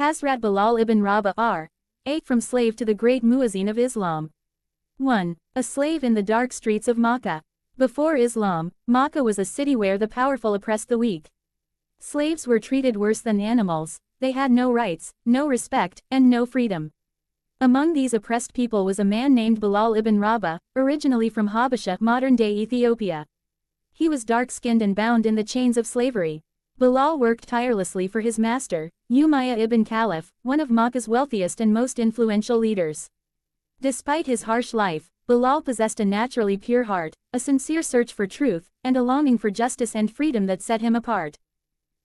Hazrat Bilal ibn Rabah r. From slave to the great muezzin of Islam. 1. A slave in the dark streets of Makkah. Before Islam, Makkah was a city where the powerful oppressed the weak. Slaves were treated worse than animals, they had no rights, no respect, and no freedom. Among these oppressed people was a man named Bilal ibn Rabah, originally from Habasha, modern-day Ethiopia. He was dark-skinned and bound in the chains of slavery. Bilal worked tirelessly for his master, Umayyah ibn Khalaf, one of Makkah's wealthiest and most influential leaders. Despite his harsh life, Bilal possessed a naturally pure heart, a sincere search for truth, and a longing for justice and freedom that set him apart.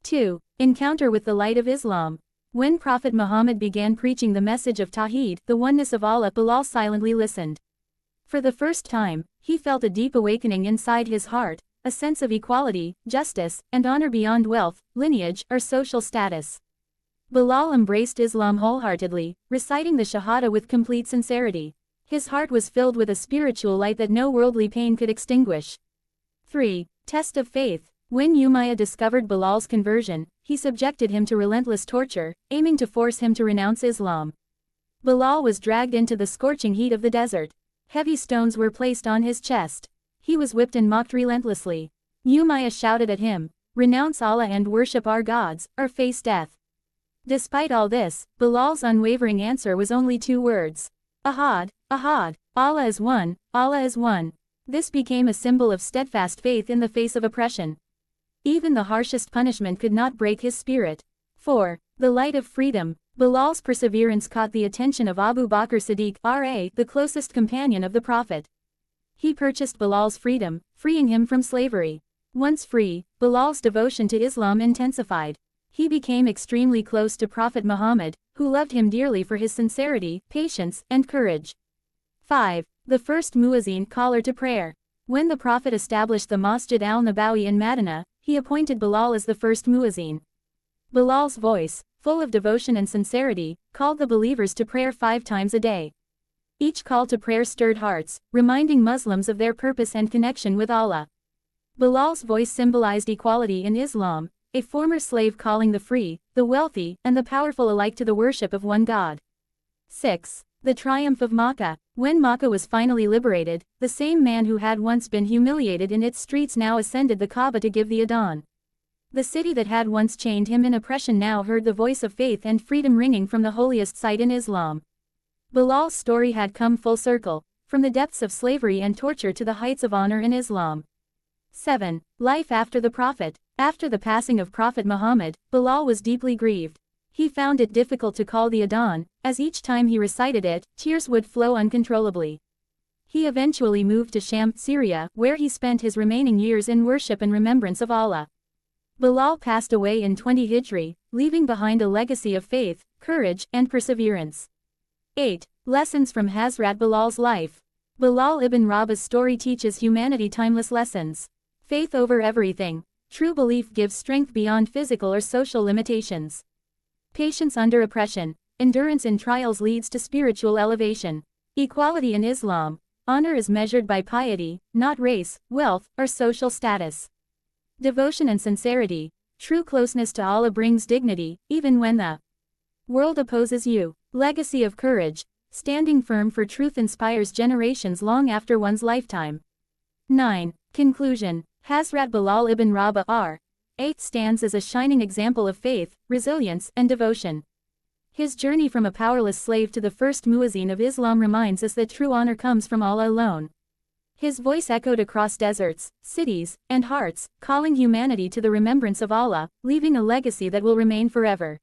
2. Encounter with the light of Islam. When Prophet Muhammad began preaching the message of Tawheed, the oneness of Allah, Bilal silently listened. For the first time, he felt a deep awakening inside his heart, a sense of equality, justice, and honor beyond wealth, lineage, or social status. Bilal embraced Islam wholeheartedly, reciting the Shahada with complete sincerity. His heart was filled with a spiritual light that no worldly pain could extinguish. 3. Test of faith. When Umayyah discovered Bilal's conversion, he subjected him to relentless torture, aiming to force him to renounce Islam. Bilal was dragged into the scorching heat of the desert. Heavy stones were placed on his chest. He was whipped and mocked relentlessly. Umayyah shouted at him, "Renounce Allah and worship our gods, or face death." Despite all this, Bilal's unwavering answer was only 2 words. Ahad, Ahad, Allah is one, Allah is one. This became a symbol of steadfast faith in the face of oppression. Even the harshest punishment could not break his spirit. 4. The light of freedom. Bilal's perseverance caught the attention of Abu Bakr Siddiq r.a., the closest companion of the Prophet. He purchased Bilal's freedom, freeing him from slavery. Once free, Bilal's devotion to Islam intensified. He became extremely close to Prophet Muhammad, who loved him dearly for his sincerity, patience, and courage. 5. The first muezzin, caller to prayer. When the Prophet established the Masjid al-Nabawi in Medina, he appointed Bilal as the first muezzin. Bilal's voice, full of devotion and sincerity, called the believers to prayer 5 times a day. Each call to prayer stirred hearts, reminding Muslims of their purpose and connection with Allah. Bilal's voice symbolized equality in Islam, a former slave calling the free, the wealthy, and the powerful alike to the worship of one God. 6. The triumph of Makkah. When Makkah was finally liberated, the same man who had once been humiliated in its streets now ascended the Kaaba to give the adhan. The city that had once chained him in oppression now heard the voice of faith and freedom ringing from the holiest site in Islam. Bilal's story had come full circle, from the depths of slavery and torture to the heights of honor in Islam. 7. Life after the Prophet. After the passing of Prophet Muhammad, Bilal was deeply grieved. He found it difficult to call the adhan, as each time he recited it, tears would flow uncontrollably. He eventually moved to Sham, Syria, where he spent his remaining years in worship and remembrance of Allah. Bilal passed away in 20 Hijri, leaving behind a legacy of faith, courage, and perseverance. 8. Lessons from Hazrat Bilal's life. Bilal ibn Rabah's story teaches humanity timeless lessons. Faith over everything. True belief gives strength beyond physical or social limitations. Patience under oppression. Endurance in trials leads to spiritual elevation. Equality in Islam. Honor is measured by piety, not race, wealth, or social status. Devotion and sincerity. True closeness to Allah brings dignity, even when the world opposes you. Legacy of courage. Standing firm for truth inspires generations long after one's lifetime. 9. Conclusion. Hazrat Bilal ibn Rabah r.a. stands as a shining example of faith, resilience, and devotion. His journey from a powerless slave to the first muezzin of Islam reminds us that true honor comes from Allah alone. His voice echoed across deserts, cities, and hearts, calling humanity to the remembrance of Allah, leaving a legacy that will remain forever.